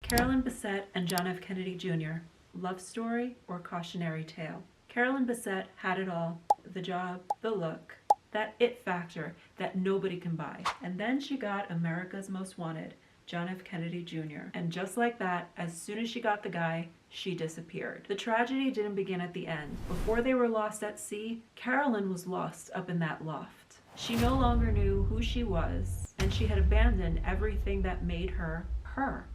Carolyn Bessette and John F. Kennedy Jr. Love story or cautionary tale? Carolyn Bessette had it all. The job, the look, that it factor that nobody can buy. And then she got America's Most Wanted, John F. Kennedy Jr. And just like that, as soon as she got the guy, she disappeared. The tragedy didn't begin at the end. Before they were lost at sea, Carolyn was lost up in that loft. She no longer knew who she was, and she had abandoned everything that made her her,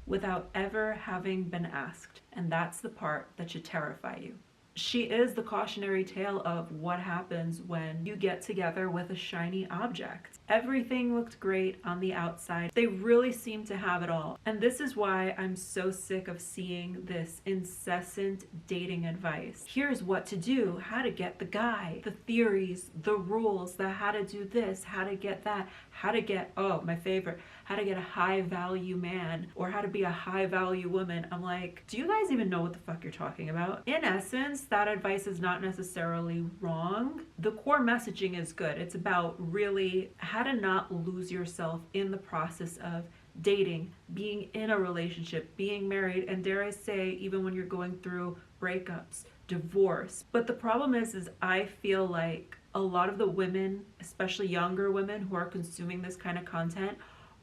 without ever having been asked. And that's the part that should terrify you. She is the cautionary tale of what happens when you get together with a shiny object. Everything looked great on the outside. They really seemed to have it all. And this is why I'm so sick of seeing this incessant dating advice. Here's what to do, how to get the guy, the theories, the rules, the how to do this, how to get that, how to get, oh, my favorite, how to get a high value man or how to be a high value woman. I'm like, do you guys even know what the fuck you're talking about? In essence, that advice is not necessarily wrong. The core messaging is good. It's about really how to not lose yourself in the process of dating, being in a relationship, being married, and dare I say, even when you're going through breakups, divorce. But the problem is I feel like a lot of the women, especially younger women who are consuming this kind of content,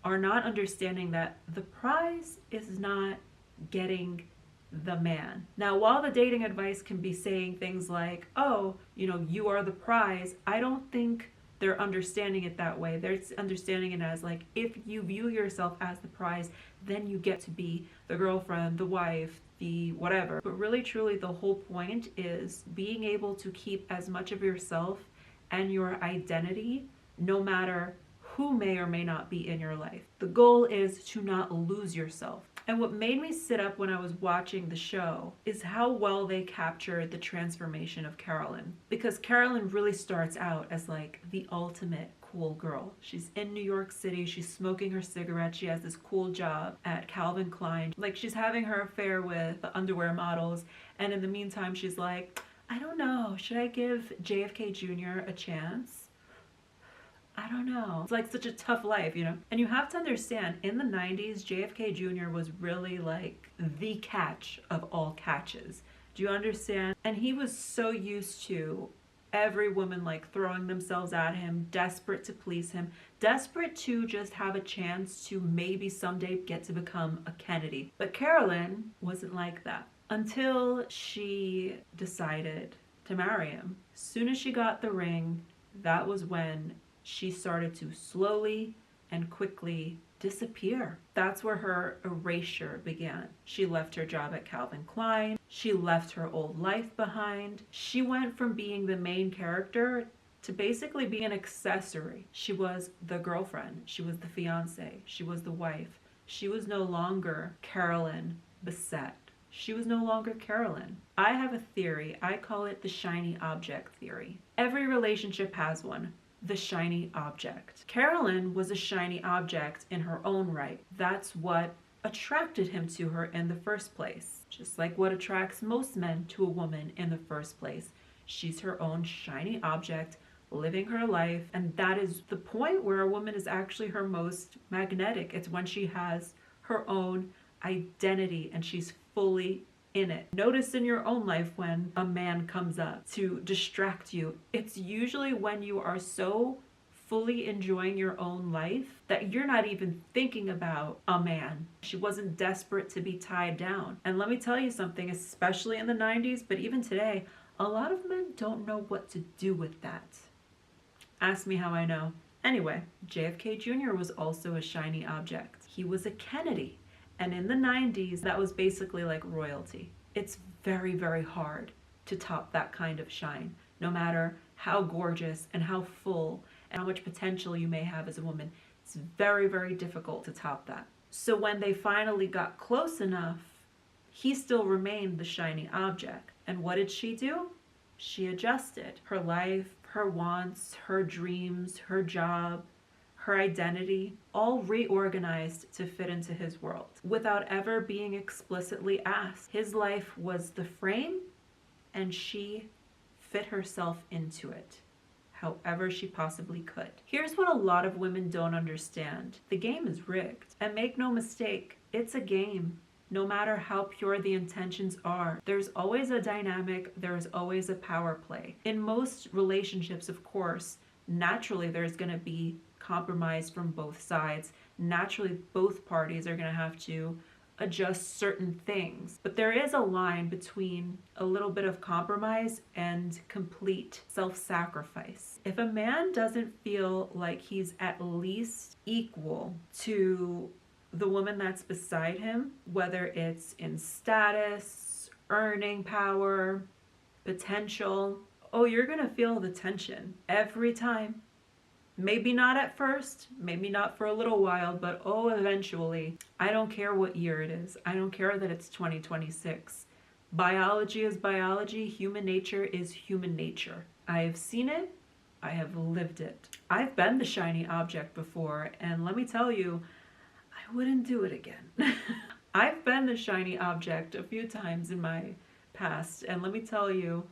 are not understanding that the prize is not getting the man. Now, while the dating advice can be saying things like, oh, you know, you are the prize, I don't think they're understanding it that way. They're understanding it as like, if you view yourself as the prize, then you get to be the girlfriend, the wife, the whatever. But really, truly, the whole point is being able to keep as much of yourself and your identity, no matter who may or may not be in your life. The goal is to not lose yourself. And what made me sit up when I was watching the show is how well they captured the transformation of Carolyn. Because Carolyn really starts out as like the ultimate cool girl. She's in New York City, she's smoking her cigarette, she has this cool job at Calvin Klein. Like, she's having her affair with the underwear models, and in the meantime she's like, I don't know, should I give JFK Jr. a chance? I don't know. It's like such a tough life, you know? And you have to understand, in the 90s, JFK Jr. was really like the catch of all catches. Do you understand? And he was so used to every woman like throwing themselves at him, desperate to please him, desperate to just have a chance to maybe someday get to become a Kennedy. But Carolyn wasn't like that until she decided to marry him. As soon as she got the ring, that was when she started to slowly and quickly disappear. That's where her erasure began. She left her job at Calvin Klein. She left her old life behind. She went from being the main character to basically being an accessory. She was the girlfriend. She was the fiance. She was the wife. She was no longer Carolyn Bessette. She was no longer Carolyn. I have a theory. I call it the shiny object theory. Every relationship has one. The shiny object. Carolyn was a shiny object in her own right. That's what attracted him to her in the first place. Just like what attracts most men to a woman in the first place. She's her own shiny object, living her life, and that is the point where a woman is actually her most magnetic. It's when she has her own identity and she's fully in it. Notice in your own life when a man comes up to distract you, it's usually when you are so fully enjoying your own life that you're not even thinking about a man. She wasn't desperate to be tied down. And let me tell you something, especially in the 90s, but even today, a lot of men don't know what to do with that. Ask me how I know. Anyway, JFK Jr. was also a shiny object. He was a Kennedy. And in the 90s, that was basically like royalty. It's very, very hard to top that kind of shine, no matter how gorgeous and how full and how much potential you may have as a woman. It's very, very difficult to top that. So when they finally got close enough, he still remained the shiny object. And what did she do? She adjusted. Her life, her wants, her dreams, her job, her identity, all reorganized to fit into his world without ever being explicitly asked. His life was the frame and she fit herself into it however she possibly could. Here's what a lot of women don't understand. The game is rigged. And make no mistake, it's a game. No matter how pure the intentions are, there's always a dynamic, there's always a power play. In most relationships, of course, naturally there's going to be compromise from both sides. Naturally, both parties are going to have to adjust certain things. But there is a line between a little bit of compromise and complete self-sacrifice. If a man doesn't feel like he's at least equal to the woman that's beside him, whether it's in status, earning power, potential, oh, you're gonna feel the tension every time. Maybe not at first, maybe not for a little while, but oh, eventually. I don't care what year it is. I don't care that it's 2026. Biology is biology. Human nature is human nature. I have seen it. I have lived it. I've been the shiny object before, and let me tell you, I wouldn't do it again. I've been the shiny object a few times in my past, and let me tell you,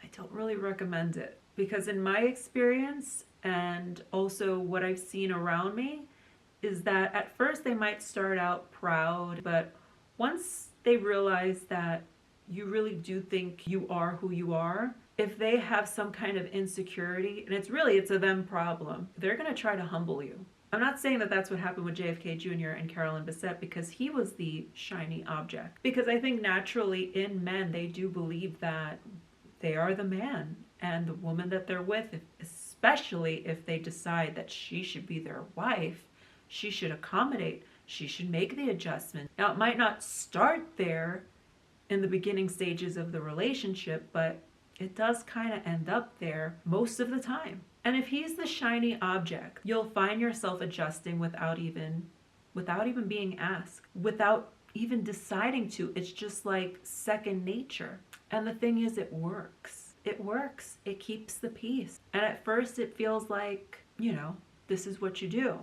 I don't really recommend it. Because in my experience, and also what I've seen around me, is that at first they might start out proud, but once they realize that you really do think you are who you are, if they have some kind of insecurity, and it's a them problem, they're going to try to humble you. I'm not saying that that's what happened with JFK Jr. and Carolyn Bessette, because he was the shiny object. Because I think naturally in men, they do believe that they are the man, and the woman that they're with, especially if they decide that she should be their wife, she should accommodate, she should make the adjustment. Now, it might not start there in the beginning stages of the relationship, but it does kind of end up there most of the time. And if he's the shiny object, you'll find yourself adjusting without even being asked, without even deciding to. It's just like second nature. And the thing is, it works. It works. It keeps the peace. And at first it feels like, this is what you do.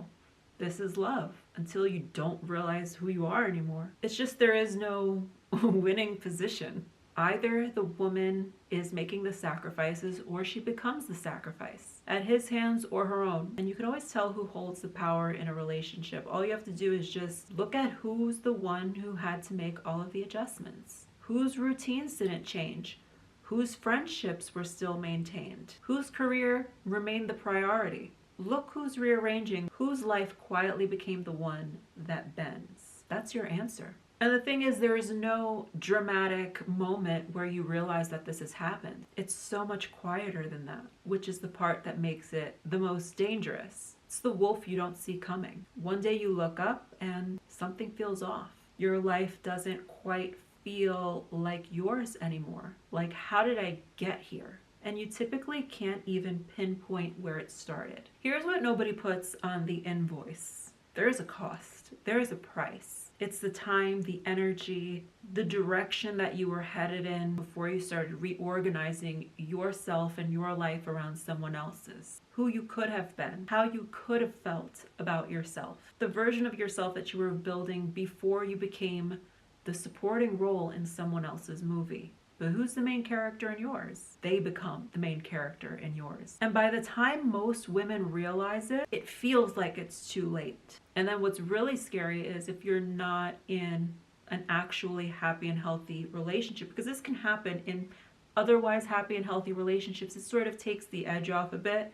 This is love, until you don't realize who you are anymore. It's just there is no winning position. Either the woman is making the sacrifices or she becomes the sacrifice at his hands or her own. And you can always tell who holds the power in a relationship. All you have to do is just look at who's the one who had to make all of the adjustments. Whose routines didn't change? Whose friendships were still maintained? Whose career remained the priority? Look who's rearranging, whose life quietly became the one that bends. That's your answer. And the thing is, there is no dramatic moment where you realize that this has happened. It's so much quieter than that, which is the part that makes it the most dangerous. It's the wolf you don't see coming. One day you look up and something feels off. Your life doesn't quite feel like yours anymore. Like, how did I get here? And you typically can't even pinpoint where it started. Here's what nobody puts on the invoice. There is a cost. There is a price. It's the time, the energy, the direction that you were headed in before you started reorganizing yourself and your life around someone else's. Who you could have been, how you could have felt about yourself, the version of yourself that you were building before you became the supporting role in someone else's movie. But who's the main character in yours? They become the main character in yours. And by the time most women realize it, it feels like it's too late. And then what's really scary is if you're not in an actually happy and healthy relationship, because this can happen in otherwise happy and healthy relationships, it sort of takes the edge off a bit.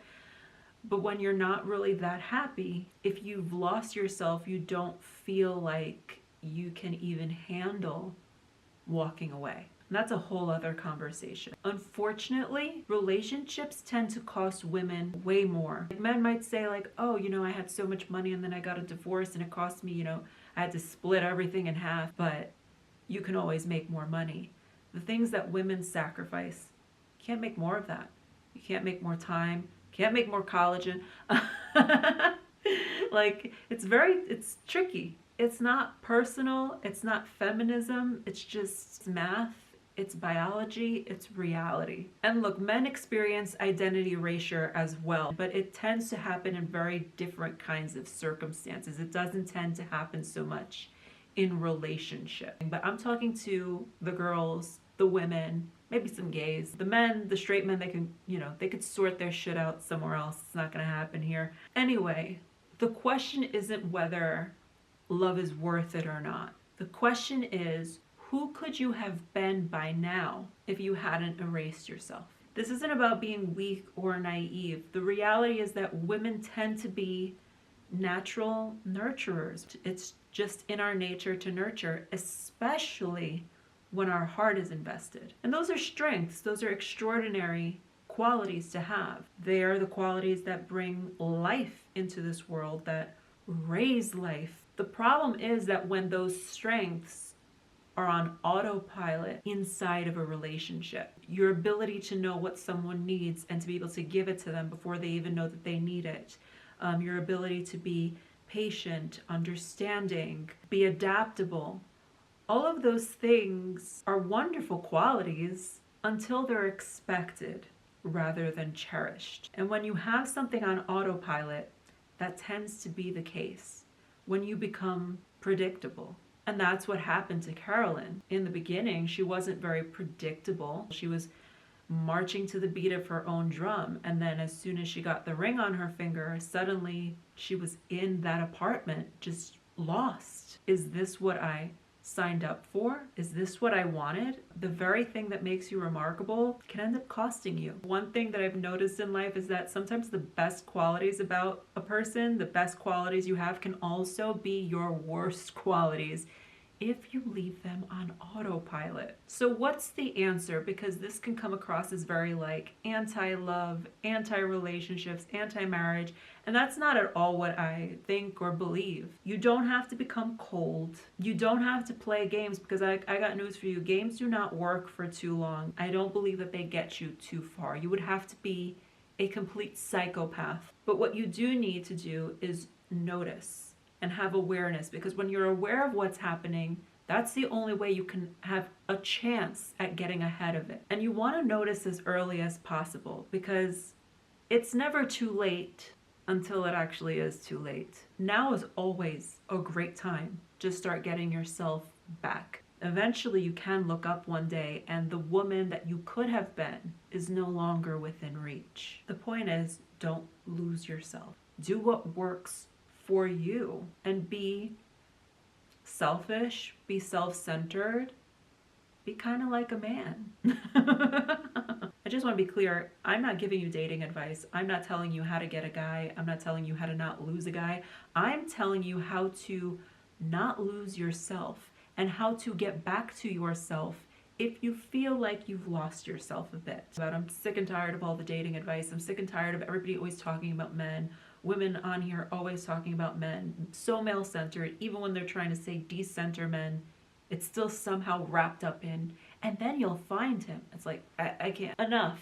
But when you're not really that happy, if you've lost yourself, you don't feel like you can even handle walking away. And that's a whole other conversation. Unfortunately, relationships tend to cost women way more. Men might say like, oh, I had so much money and then I got a divorce and it cost me, I had to split everything in half, but you can always make more money. The things that women sacrifice, you can't make more of that. You can't make more time, can't make more collagen. Like, it's tricky. It's not personal, it's not feminism, it's just math. It's biology, it's reality. And look, men experience identity erasure as well, but it tends to happen in very different kinds of circumstances. It doesn't tend to happen so much in relationship. But I'm talking to the girls, the women, maybe some gays. The men, the straight men, they could sort their shit out somewhere else. It's not gonna happen here. Anyway, the question isn't whether love is worth it or not. The question is, who could you have been by now if you hadn't erased yourself? This isn't about being weak or naive. The reality is that women tend to be natural nurturers. It's just in our nature to nurture, especially when our heart is invested. And those are strengths. Those are extraordinary qualities to have. They are the qualities that bring life into this world, that raise life. The problem is that when those strengths are on autopilot inside of a relationship, your ability to know what someone needs and to be able to give it to them before they even know that they need it, your ability to be patient, understanding, be adaptable, all of those things are wonderful qualities until they're expected rather than cherished. And when you have something on autopilot, that tends to be the case when you become predictable. And that's what happened to Carolyn. In the beginning, she wasn't very predictable. She was marching to the beat of her own drum. And then as soon as she got the ring on her finger, suddenly she was in that apartment, just lost. Is this what I signed up for? Is this what I wanted? The very thing that makes you remarkable can end up costing you. One thing that I've noticed in life is that sometimes the best qualities about a person, the best qualities you have, can also be your worst qualities if you leave them on autopilot. So what's the answer? Because this can come across as very like anti-love, anti-relationships, anti-marriage, and that's not at all what I think or believe. You don't have to become cold. You don't have to play games, because I got news for you. Games do not work for too long. I don't believe that they get you too far. You would have to be a complete psychopath. But what you do need to do is notice and have awareness, because when you're aware of what's happening, that's the only way you can have a chance at getting ahead of it. And you want to notice as early as possible, because it's never too late until it actually is too late. Now is always a great time to start getting yourself back. Eventually you can look up one day and the woman that you could have been is no longer within reach. The point is, don't lose yourself. Do what works for you and be selfish, be self-centered, be kind of like a man. I just want to be clear, I'm not giving you dating advice. I'm not telling you how to get a guy. I'm not telling you how to not lose a guy. I'm telling you how to not lose yourself and how to get back to yourself if you feel like you've lost yourself a bit. But I'm sick and tired of all the dating advice. I'm sick and tired of everybody always talking about men. Women on here always talking about men. So male-centered. Even when they're trying to say decenter men, it's still somehow wrapped up in, and then you'll find him. It's like, I can't. Enough.